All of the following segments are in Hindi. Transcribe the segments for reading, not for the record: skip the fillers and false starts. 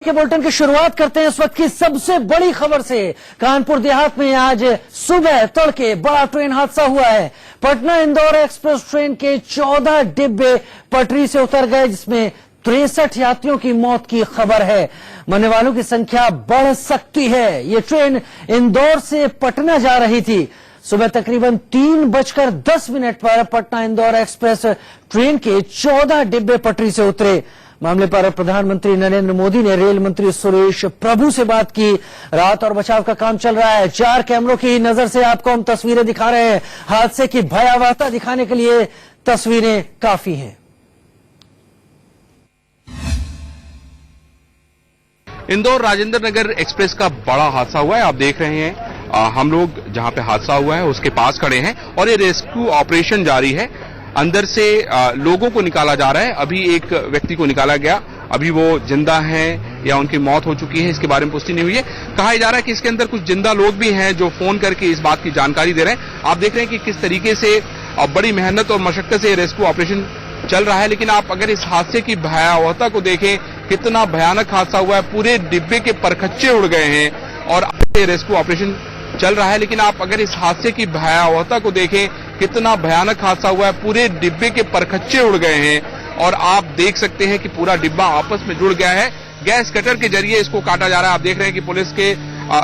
के बुलेटिन की शुरुआत करते हैं इस वक्त की सबसे बड़ी खबर से। कानपुर देहात में आज सुबह तड़के बड़ा ट्रेन हादसा हुआ है। पटना इंदौर एक्सप्रेस ट्रेन के 14 डिब्बे पटरी से उतर गए, जिसमें 63 यात्रियों की मौत की खबर है। मरने वालों की संख्या बढ़ सकती है। ये ट्रेन इंदौर से पटना जा रही थी। सुबह तकरीबन 3:10 पर पटना इंदौर एक्सप्रेस ट्रेन के 14 डिब्बे पटरी से उतरे। मामले पर प्रधानमंत्री नरेंद्र मोदी ने रेल मंत्री सुरेश प्रभु से बात की। राहत और बचाव का काम चल रहा है। 4 कैमरों की नजर से आपको हम तस्वीरें दिखा रहे हैं। हादसे की भयावहता दिखाने के लिए तस्वीरें काफी हैं। इंदौर राजेंद्र नगर एक्सप्रेस का बड़ा हादसा हुआ है। आप देख रहे हैं, हम लोग जहां पे हादसा हुआ है उसके पास खड़े हैं और ये रेस्क्यू ऑपरेशन जारी है। अंदर से लोगों को निकाला जा रहा है। अभी एक व्यक्ति को निकाला गया। अभी वो जिंदा हैं या उनकी मौत हो चुकी है, इसके बारे में पुष्टि नहीं हुई है। कहा जा रहा है कि इसके अंदर कुछ जिंदा लोग भी हैं जो फोन करके इस बात की जानकारी दे रहे हैं। आप देख रहे हैं कि किस तरीके से बड़ी मेहनत और मशक्कत से रेस्क्यू ऑपरेशन चल रहा है। लेकिन आप अगर इस हादसे की भयावहता को देखें, कितना भयानक हादसा हुआ है। पूरे डिब्बे के परखच्चे उड़ गए हैं और रेस्क्यू ऑपरेशन चल रहा है। लेकिन आप अगर इस हादसे की भयावहता को देखें, कितना भयानक हादसा हुआ है। पूरे डिब्बे के परखच्चे उड़ गए हैं और आप देख सकते हैं कि पूरा डिब्बा आपस में जुड़ गया है। गैस कटर के जरिए इसको काटा जा रहा है। आप देख रहे हैं कि पुलिस के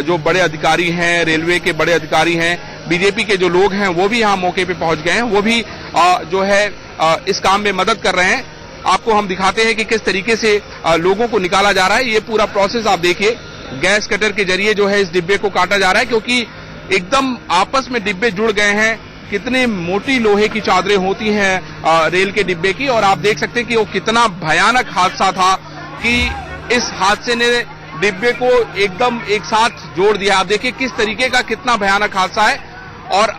जो बड़े अधिकारी हैं, रेलवे के बड़े अधिकारी हैं, बीजेपी के जो लोग हैं वो भी यहाँ मौके पे पहुंच गए हैं। वो भी जो है इस काम में मदद कर रहे हैं। आपको हम दिखाते हैं कि किस तरीके से लोगों को निकाला जा रहा है। ये पूरा प्रोसेस आप देखिए। गैस कटर के जरिए जो है इस डिब्बे को काटा जा रहा है, क्योंकि एकदम आपस में डिब्बे जुड़ गए हैं। कितने मोटी लोहे की चादरें होती हैं रेल के डिब्बे की। और आप देख सकते हैं कि वो कितना भयानक हादसा था कि इस हादसे ने डिब्बे को एकदम एक साथ जोड़ दिया। आप देखिए किस तरीके का कितना भयानक हादसा है। और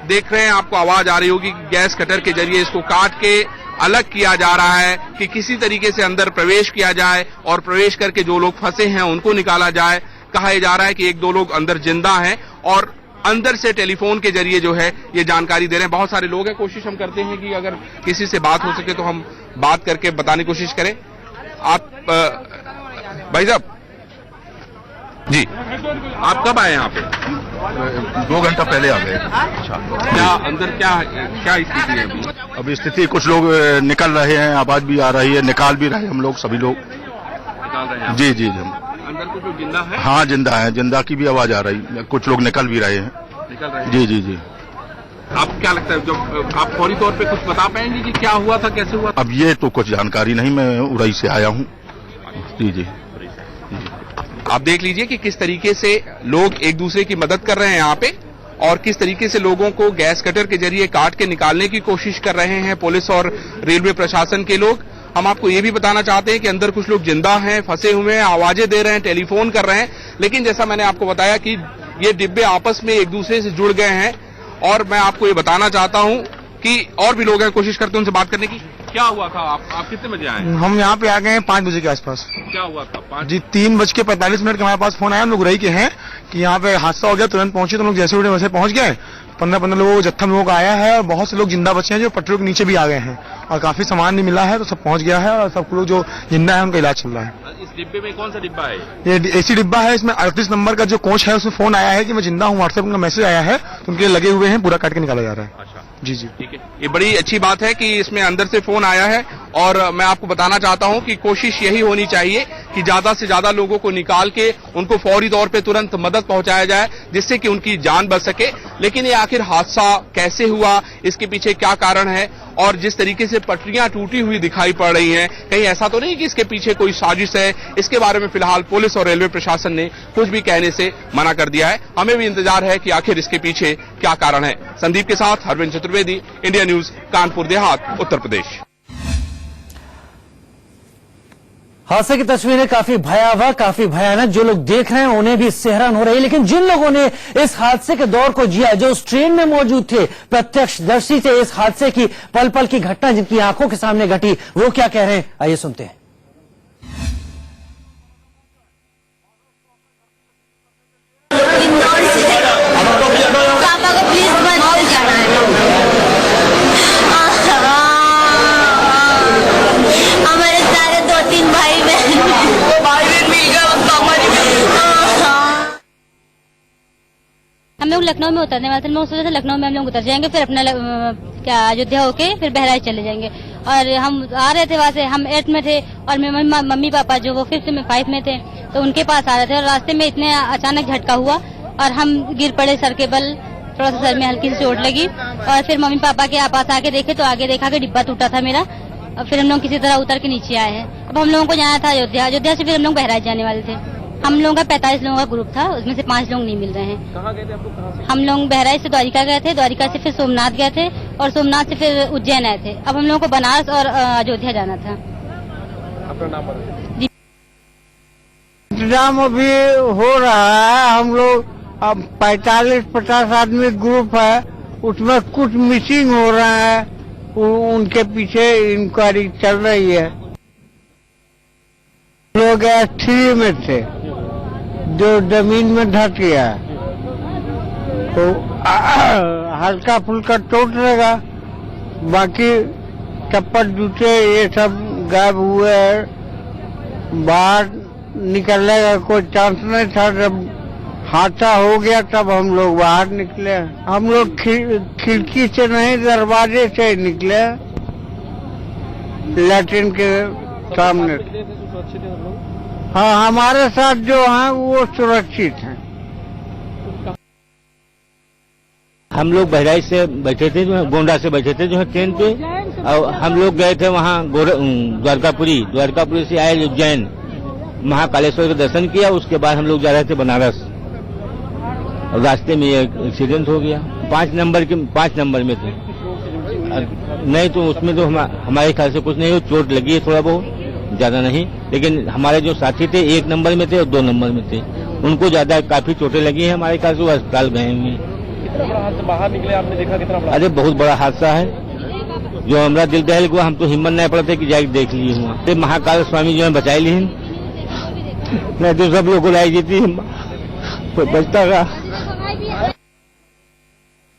देख रहे हैं, आपको आवाज आ रही होगी कि गैस कटर के जरिए इसको काट के अलग किया जा रहा है कि किसी तरीके से अंदर प्रवेश किया जाए और प्रवेश करके जो लोग फंसे हैं उनको निकाला जाए। कहा जा रहा है कि 1-2 लोग अंदर जिंदा हैं और अंदर से टेलीफोन के जरिए जो है ये जानकारी दे रहे हैं। बहुत सारे लोग हैं। कोशिश हम करते हैं कि अगर किसी से बात हो सके तो हम बात करके बताने की कोशिश करें। आप भाई साहब जी, आप कब आए यहाँ पे? 2 घंटा पहले आ गए। अच्छा, क्या अंदर क्या स्थिति है अभी? अभी स्थिति कुछ लोग निकल रहे हैं, आवाज भी आ रही है, निकाल भी रहे हैं हम लोग, सभी लोग निकाल रहे हैं। जी जी जी। अंदर कुछ लोग जिंदा है? हाँ जिंदा है, जिंदा की भी आवाज आ रही। कुछ लोग निकल भी रहे हैं। निकल रहे हैं? जी जी जी। आप क्या लगता है, जब आप फौरी तौर पे कुछ बता पाएंगे कि क्या हुआ था, कैसे हुआ? अब ये तो कुछ जानकारी नहीं, मैं उड़ई से आया हूँ। जी जी। आप देख लीजिए कि किस तरीके से लोग एक दूसरे की मदद कर रहे हैं यहाँ पे और किस तरीके से लोगों को गैस कटर के जरिए काट के निकालने की कोशिश कर रहे हैं पुलिस और रेलवे प्रशासन के लोग। हम आपको ये भी बताना चाहते हैं कि अंदर कुछ लोग जिंदा हैं, फंसे हुए हैं, आवाजें दे रहे हैं, टेलीफोन कर रहे हैं। लेकिन जैसा मैंने आपको बताया कि ये डिब्बे आपस में एक दूसरे से जुड़ गए हैं। और मैं आपको ये बताना चाहता हूँ कि और भी लोग हैं, कोशिश करते हैं उनसे बात करने की। क्या हुआ था? आप कितने बजे आए? हम यहाँ पे आ गए हैं 5 बजे के आसपास। क्या हुआ था? 5 जी 3:45 का हमारे पास फोन आया। हम लोग रही के हैं कि यहाँ पे हादसा हो गया। तुरंत पहुंचे तो हम लोग जैसे उठे वैसे पहुंच गए। 15 लोगों जत्था लोगों का आया है और बहुत से लोग जिंदा बचे हैं जो पटरियों के नीचे भी आ गए हैं और काफी सामान भी मिला है, तो सब पहुंच गया है और सब लोग जो जिंदा है उनका इलाज चल रहा है। इस डिब्बे में कौन सा डिब्बा है? ये एसी डिब्बा है। इसमें 38 नंबर का जो कोच है उसमें फोन आया है कि मैं जिंदा हूँ, व्हाट्सएप उनका मैसेज आया है, तो उनके लिए लगे हुए हैं, पूरा काट के निकाला जा रहा है। अच्छा जी जी ठीक है। ये बड़ी अच्छी बात है कि इसमें अंदर से फोन आया है। और मैं आपको बताना चाहता हूं कि कोशिश यही होनी चाहिए कि ज्यादा से ज्यादा लोगों को निकाल के उनको फौरी तौर पे तुरंत मदद पहुंचाया जाए, जिससे कि उनकी जान बच सके। लेकिन ये आखिर हादसा कैसे हुआ, इसके पीछे क्या कारण है, और जिस तरीके से पटरियां टूटी हुई दिखाई पड़ रही हैं, कहीं ऐसा तो नहीं कि इसके पीछे कोई साजिश है? इसके बारे में फिलहाल पुलिस और रेलवे प्रशासन ने कुछ भी कहने से मना कर दिया है। हमें भी इंतजार है कि आखिर इसके पीछे क्या कारण है। संदीप के साथ हरविंद चतुर्वेदी, इंडिया न्यूज, कानपुर देहात, उत्तर प्रदेश। हादसे की तस्वीरें काफी भयावह, काफी भयानक। जो लोग देख रहे हैं उन्हें भी इससे हैरान हो रही है। लेकिन जिन लोगों ने इस हादसे के दौर को जिया, जो उस ट्रेन में मौजूद थे, प्रत्यक्षदर्शी थे इस हादसे की पल पल की घटना जिनकी आंखों के सामने घटी, वो क्या कह रहे हैं, आइए सुनते हैं। पापा को प्लीज मत जाना। हमारे सारे 2-3 भाई बहन लोग लखनऊ में उतरने वाले थे। हम लोग सोचे थे लखनऊ में हम लोग उतर जाएंगे, फिर अपना क्या अयोध्या होके फिर बहराइच चले जाएंगे। और हम आ रहे थे वहाँ से, हम 8 में थे और मेरे मम्मी पापा जो वो 5 में 5 में थे, तो उनके पास आ रहे थे और रास्ते में इतने अचानक झटका हुआ और हम गिर पड़े सर के बल। थोड़ा सा सर में हल्की सी चोट लगी और फिर मम्मी पापा के पास आके देखे तो आगे देखा कि डिब्बा टूटा था मेरा। और फिर हम लोग किसी तरह उतर के नीचे आए हैं। अब हम लोगों को जाना था अयोध्या, अयोध्या से फिर हम लोग बहराइच जाने वाले थे। हम लोगों का 45 लोगों का ग्रुप था, उसमें से 5 लोग नहीं मिल रहे हैं। कहाँ गए थे आप लोग? कहाँ से? हम लोग बहराइच से द्वारिका गए थे, द्वारिका से फिर सोमनाथ गए थे और सोमनाथ से फिर उज्जैन आए थे। अब हम लोगों को बनारस और अयोध्या जाना था। अपना नाम बताइए। इंतजाम अभी हो रहा है। हम लोग अब 45-50 आदमी ग्रुप है, उसमें कुछ मिसिंग हो रहा है, उनके पीछे इंक्वायरी चल रही है। लोग S3 में थे जो जमीन में धस गया, तो हल्का फुल्का चोट रहेगा, बाकी चप्पल जूते ये सब गायब हुए हैं। बाहर निकलने का कोई चांस नहीं था। जब हादसा हो गया तब हम लोग बाहर निकले। हम लोग खिड़की से नहीं, दरवाजे से निकले, लैट्रिन के सामने। सुरक्षित है लोग? हाँ, हमारे साथ जो हैं वो सुरक्षित हैं। हम लोग बहराइच से बैठे थे, जो है गोंडा से बैठे थे जो है ट्रेन पे, और हम लोग गए थे वहाँ द्वारकापुरी से आए उज्जैन, महाकालेश्वर का दर्शन किया। उसके बाद हम लोग जा रहे थे बनारस और रास्ते में एक्सीडेंट हो गया। 5 नंबर में थे। नहीं तो उसमें तो हमारे ख्याल से कुछ नहीं, चोट लगी है थोड़ा बहुत, ज्यादा नहीं। लेकिन हमारे जो साथी थे 1 नंबर में थे और 2 नंबर में थे, उनको ज्यादा काफी चोटें लगी हैं। हमारे ख्याल से वो अस्पताल गए हुए हैं। कितना बड़ा हादसा, बाहर निकले आपने देखा कितना बड़ा? अरे बहुत बड़ा हादसा है, जो हमारा दिल दहल हुआ। हम तो हिम्मत नहीं पड़ते कि जाके देख लिए हुआ। तो महाकाल स्वामी जो है बचाई ली, नहीं तो सब लोग को लाई जीती, कोई बचता रहा।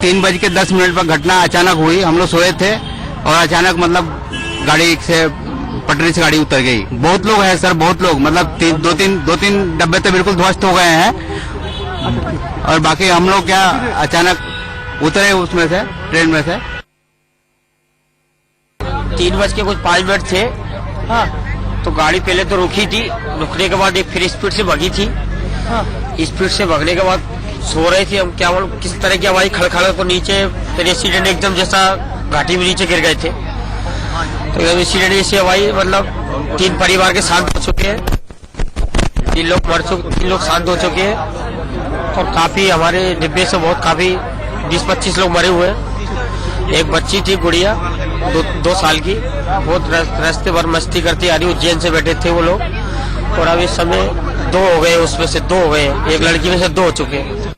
3:10 पर घटना अचानक हुई। हम लोग सोए थे और अचानक मतलब गाड़ी से, पटरी से गाड़ी उतर गई। बहुत लोग हैं सर, बहुत लोग, मतलब 2-3 डब्बे तो बिल्कुल ध्वस्त हो गए हैं और बाकी हम लोग क्या अचानक उतरे उसमें से, ट्रेन में से। 3:05 थे। हाँ, तो गाड़ी पहले तो रुकी थी, रुकने के बाद एक फिर स्पीड से भगी थी। हाँ, स्पीड से भगने के बाद सो रहे थे हम, क्या बोल किस तरह की आवाज खड़खड़, तो नीचे फिर एक्सीडेंट एकदम जैसा घाटी में नीचे गिर गए थे। तो एकदम एक्सीडेंट जैसी आवाज, मतलब 3 परिवार के शांत हो चुके हैं, 3 लोग मर चुके, 3 लोग शांत हो चुके हैं और काफी हमारे डिब्बे से बहुत काफी 20-25 लोग मरे हुए हैं। एक बच्ची थी गुड़िया 2 साल की, बहुत रास्ते भर मस्ती करती आ रही, उज्जैन से बैठे थे वो लोग। और अब इस समय 2 हो गए, उसमें से 2 हो गए, एक लड़की में से 2 हो चुके हैं।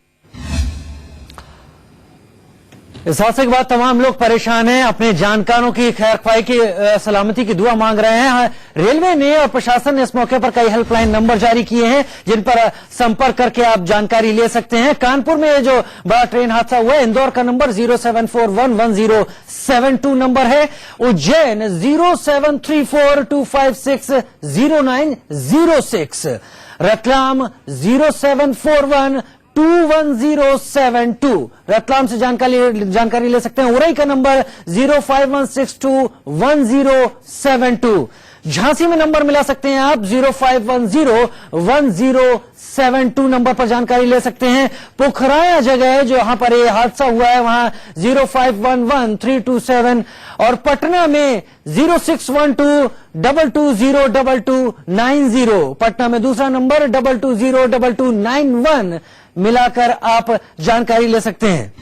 इस हादसे के बाद तमाम लोग परेशान हैं, अपने जानकारों की खैरख्वाही की, सलामती की दुआ मांग रहे हैं। रेलवे ने और प्रशासन ने इस मौके पर कई हेल्पलाइन नंबर जारी किए हैं, जिन पर संपर्क करके आप जानकारी ले सकते हैं। कानपुर में जो बड़ा ट्रेन हादसा हुआ है, इंदौर का नंबर 074111072 नंबर है। उज्जैन 07342560906, रतलाम 074121072, रतलाम से जानकारी ले सकते हैं। उरई का नंबर 051621072, झांसी में नंबर मिला सकते हैं आप 05101072 नंबर पर जानकारी ले सकते हैं। पोखराया जगह है जो यहां पर ये हादसा हुआ है, वहां 0511327, और पटना में 061222022290, पटना में दूसरा नंबर 22022291 मिलाकर आप जानकारी ले सकते हैं।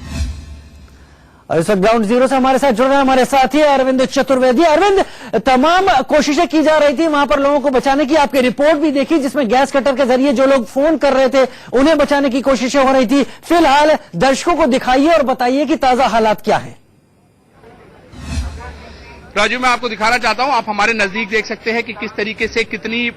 और इस वक्त ग्राउंड जीरो से हमारे साथ जुड़ रहे हैं हमारे साथी अरविंद चतुर्वेदी। अरविंद, तमाम कोशिशें की जा रही थी वहां पर लोगों को बचाने की, आपकी रिपोर्ट भी देखी जिसमें गैस कटर के जरिए जो लोग फोन कर रहे थे उन्हें बचाने की कोशिशें हो रही थी। फिलहाल दर्शकों को दिखाइए और बताइए कि ताजा हालात क्या है। राजू, मैं आपको दिखाना चाहता हूं, आप हमारे नजदीक देख सकते हैं कि किस तरीके से कितनी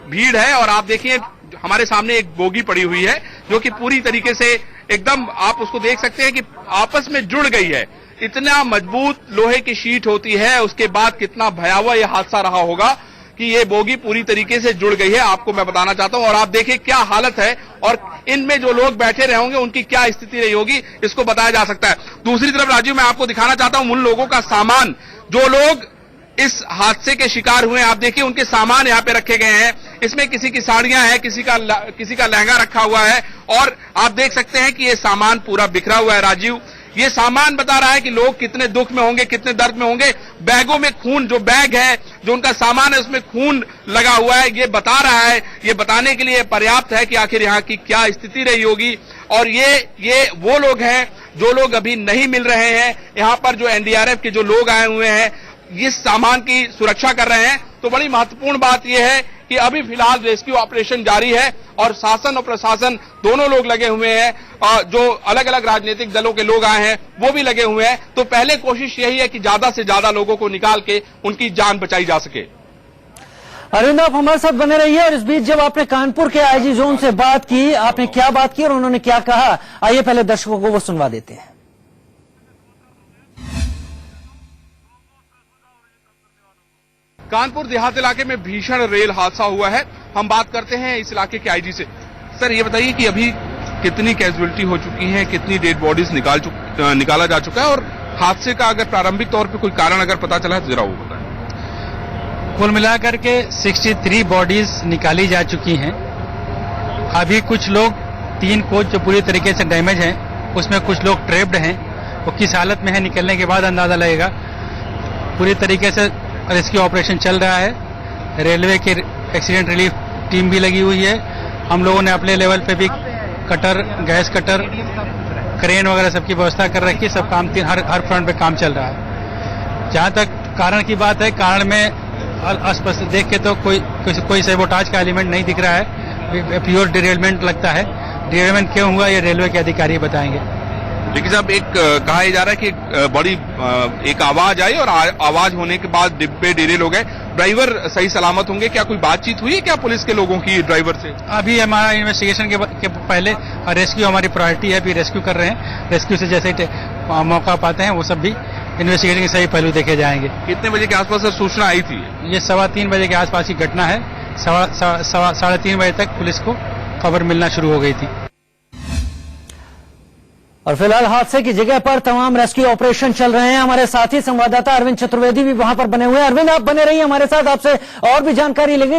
भीड़ है। और आप देखिए हमारे सामने एक बोगी पड़ी हुई है जो कि पूरी तरीके से एकदम आप उसको देख सकते हैं कि आपस में जुड़ गई है। इतना मजबूत लोहे की शीट होती है, उसके बाद कितना भयावह यह हादसा रहा होगा कि ये बोगी पूरी तरीके से जुड़ गई है, आपको मैं बताना चाहता हूं। और आप देखिए क्या हालत है और इनमें जो लोग बैठे रहे होंगे उनकी क्या स्थिति रही होगी, इसको बताया जा सकता है। दूसरी तरफ राजीव, मैं आपको दिखाना चाहता हूं उन लोगों का सामान, जो लोग इस हादसे के शिकार हुए। आप देखिए उनके सामान यहाँ पे रखे गए हैं। इसमें किसी की साड़ियां हैं, किसी का लहंगा रखा हुआ है, और आप देख सकते हैं कि ये सामान पूरा बिखरा हुआ है। राजीव, ये सामान बता रहा है कि लोग कितने दुख में होंगे, कितने दर्द में होंगे। बैगों में खून, जो बैग है, जो उनका सामान है, उसमें खून लगा हुआ है। ये बता रहा है, ये बताने के लिए पर्याप्त है कि आखिर यहाँ की क्या स्थिति रही होगी। और ये वो लोग हैं जो लोग अभी नहीं मिल रहे हैं। यहाँ पर जो एनडीआरएफ के जो लोग आए हुए हैं, इस सामान की सुरक्षा कर रहे हैं। तो बड़ी महत्वपूर्ण बात यह है कि अभी फिलहाल रेस्क्यू ऑपरेशन जारी है और शासन और प्रशासन दोनों लोग लगे हुए हैं, और जो अलग अलग राजनीतिक दलों के लोग आए हैं वो भी लगे हुए हैं। तो पहले कोशिश यही है कि ज्यादा से ज्यादा लोगों को निकाल के उनकी जान बचाई जा सके। अरविंद, आप हमारे साथ बने रहिए। और इस बीच जब आपने कानपुर के आईजी जोन से बात की, आपने क्या बात की और उन्होंने क्या कहा, आइए पहले दर्शकों को वो सुनवा देते हैं। कानपुर देहात इलाके में भीषण रेल हादसा हुआ है। हम बात करते हैं इस इलाके के आईजी से। सर, ये बताइए कि अभी कितनी कैजुअलिटी हो चुकी है, कितनी डेड बॉडीज निकाला जा चुका है, और हादसे का अगर प्रारंभिक तौर पे कोई कारण अगर पता चला है तो जरा वो बताएं। कुल मिलाकर के 63 बॉडीज निकाली जा चुकी हैं। अभी कुछ लोग, 3 कोच जो पूरी तरीके से डैमेज हैं, उसमें कुछ लोग ट्रेप्ड हैं। वो किस हालत में है, निकलने के बाद अंदाजा लगेगा। पूरी तरीके से रेस्क्यू ऑपरेशन चल रहा है। रेलवे की एक्सीडेंट रिलीफ टीम भी लगी हुई है। हम लोगों ने अपने लेवल पे भी कटर, गैस कटर, क्रेन वगैरह सबकी व्यवस्था कर रखी है। सब काम हर फ्रंट पे काम चल रहा है। जहां तक कारण की बात है, कारण में अस्पष्ट देख के तो कोई सैबोटाज का एलिमेंट नहीं दिख रहा है। प्योर डिरेलमेंट लगता है। डिरेलमेंट क्यों हुआ ये रेलवे के अधिकारी बताएंगे। लेकिन साहब, एक कहा जा रहा है कि बड़ी एक आवाज आई और आवाज होने के बाद डिब्बे डिरेल हो गए। ड्राइवर सही सलामत होंगे? क्या कोई बातचीत हुई है क्या पुलिस के लोगों की ड्राइवर से? अभी हमारा इन्वेस्टिगेशन के पहले रेस्क्यू हमारी प्रायोरिटी है। अभी रेस्क्यू कर रहे हैं। रेस्क्यू से जैसे मौका पाते हैं वो सब भी इन्वेस्टिगेशन के सही पहलू देखे जाएंगे। कितने बजे के आसपास सर सूचना आई थी? ये 3:15 बजे के आसपास की घटना है। 3:30 बजे तक पुलिस को खबर मिलना शुरू हो गई थी। और फिलहाल हादसे की जगह पर तमाम रेस्क्यू ऑपरेशन चल रहे हैं। हमारे साथी संवाददाता अरविंद चतुर्वेदी भी वहां पर बने हुए हैं। अरविंद, आप बने रहिए हमारे साथ, आपसे और भी जानकारी लेंगे।